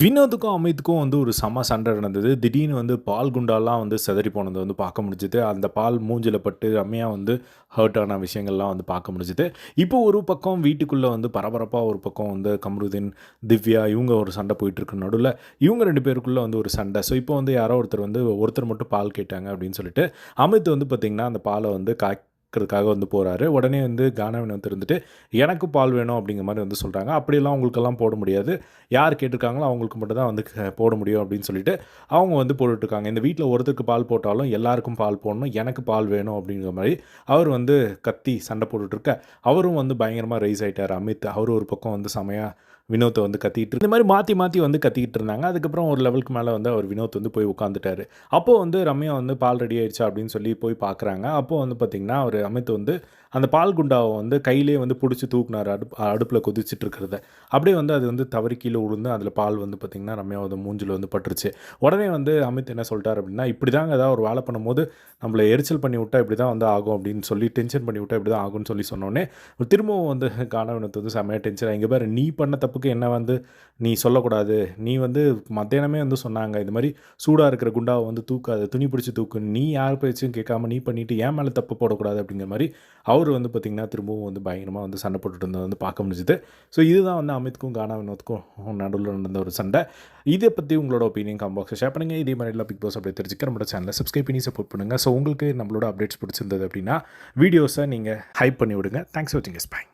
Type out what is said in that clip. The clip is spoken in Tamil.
வினோத்துக்கும் அமித்துக்கும் வந்து ஒரு செம சண்டை நடந்தது. திடீர்னு வந்து பால் குண்டாலாம் வந்து சிதறி போனத வந்து பார்க்க முடிஞ்சுது. அந்த பால் மூஞ்சில பட்டு ரம்யா வந்து ஹர்ட் ஆன விஷயங்கள்லாம் வந்து பார்க்க முடிஞ்சுது. இப்போ ஒரு பக்கம் வீட்டுக்குள்ள வந்து பரபரப்பா ஒரு பக்கம் வந்து கம்ருதீன், திவ்யா இவங்க ஒரு சண்டை போயிட்டுருக்கு. நடுவுல இவங்க 2 பேருக்குள்ள வந்து ஒரு சண்டை. ஸோ இப்போ வந்து யாரோ ஒருத்தர் வந்து ஒருத்தர் மட்டும் பால் கேட்டாங்க அப்படின்னு சொல்லிட்டு, அமித் வந்து பார்த்தீங்கன்னா, அந்த பால வந்து காய்க்கிறதுக்காக வந்து போறாரு. உடனே வந்து கானா வினோத் இருந்துட்டு, "எனக்கு பால் வேணும்" அப்படிங்கிற மாரி வந்து சொல்றாங்க. "அப்படியெல்லாம் உங்களுக்கெல்லாம் போட முடியாது. யார் கேட்டிருக்காங்களோ அவங்களுக்கு மட்டும் தான் வந்து போட முடியும்" அப்படின்னு சொல்லிட்டு அவங்க வந்து போட்டுட்ருக்காங்க. இந்த வீட்ல ஒருத்தருக்கு பால் போட்டாலும் எல்லாருக்கும் பால் போடணும். எனக்கு பால் வேணும் அப்படிங்கிற மாரி அவர் வந்து கத்தி சண்டை போட்டுட்ருக்க, அவரும் வந்து பயங்கரமா ரைஸ் ஆயிட்டாரு அமித். அவரும் ஒரு பக்கம் வந்து செமையா வினோத்த வந்து கத்திக்கிட்டு இந்த மாரி மாத்தி மாத்தி வந்து கத்திக்கிட்டு இருந்தாங்க. அதுக்கப்புறம் ஒரு லெவலுக்கு மேல வந்து அவர் வினோத் வந்து போய் உட்காந்துட்டாரு. அப்போ வந்து ரம்யா வந்து பால் ரெடி ஆயிடுச்சா அப்படின்னு சொல்லி போய் பார்க்குறாங்க. அப்போ வந்து பார்த்தீங்கன்னா, அவரு அமித் வந்து அந்த பால் குண்டாவ வந்து கையிலேயே வந்து புடிச்சு தூக்குனாரு அடுப்புல கொதிச்சிட்டு இருக்கிறத. அப்படியே வந்து அது வந்து தவறி கீழ விழுந்து அதில பால் வந்து பார்த்தீங்கன்னா, ரம்யாவோட மூஞ்சில வந்து பட்டுருச்சு. உடனே வந்து அமித் என்ன சொல்ட்டாரு அப்படின்னா, "இப்படிதாங்க ஏதாவது ஒரு வேலை பண்ணும்போது நம்மள எரிச்சல் பண்ணி விட்டா இப்படி தான் வந்து ஆகும்" அப்படின்னு சொல்லி டென்ஷன் பண்ணி விட்டா இப்படி தான் ஆகும்ன்னு சொல்லி சொன்னோனே, திரும்பவும் வந்து கானா வினோத் வந்து செம்மையா டென்ஷன் "இங்க பாரு நீ பண்ண தப்புக்கு என்ன வந்து நீ சொல்லக்கூடாது. நீ வந்து மத்தியானமே வந்து சொன்னாங்க. இந்த மாரி சூடா இருக்கிற குண்டாவ வந்து தூக்காத, துணி பிடிச்சு தூக்கு. நீ யார் பேச்சையும் கேட்காம நீ பண்ணிட்டு என் மேல தப்பு போடக்கூடாது" அப்படிங்கிற மாரி அவரு வந்து பார்த்தீங்கன்னா, திரும்பவும் வந்து பயங்கரமா வந்து சண்டை போட்டுட்டு இருந்தத வந்து பார்க்க முடிஞ்சுது. ஸோ இதுதான் வந்து அமித்துக்கும், கானா வினோத்துக்கும் நடுவுல நடந்த ஒரு சண்டை. இத பத்தி உங்களோட ஒப்பீனியன் கமெண்ட் பாக்ஸ்ல ஷேர் பண்ணுங்க. இதே மாரி எல்லா பிக் பாஸ் அப்டேட் தெரிஞ்சுக்க நம்மளோட சேனல சப்ஸ்கிரைப் பண்ணி சப்போர்ட் பண்ணுங்க. ஸோ உங்களுக்கு நம்மளோட அப்டேட்ஸ் பிடிச்சிருந்தது அப்படின்னா, வீடியோஸ நீங்க ஹைப் பண்ணி விடுங்க. தேங்க்ஸ் ஃபார் வாட்சிங். பை.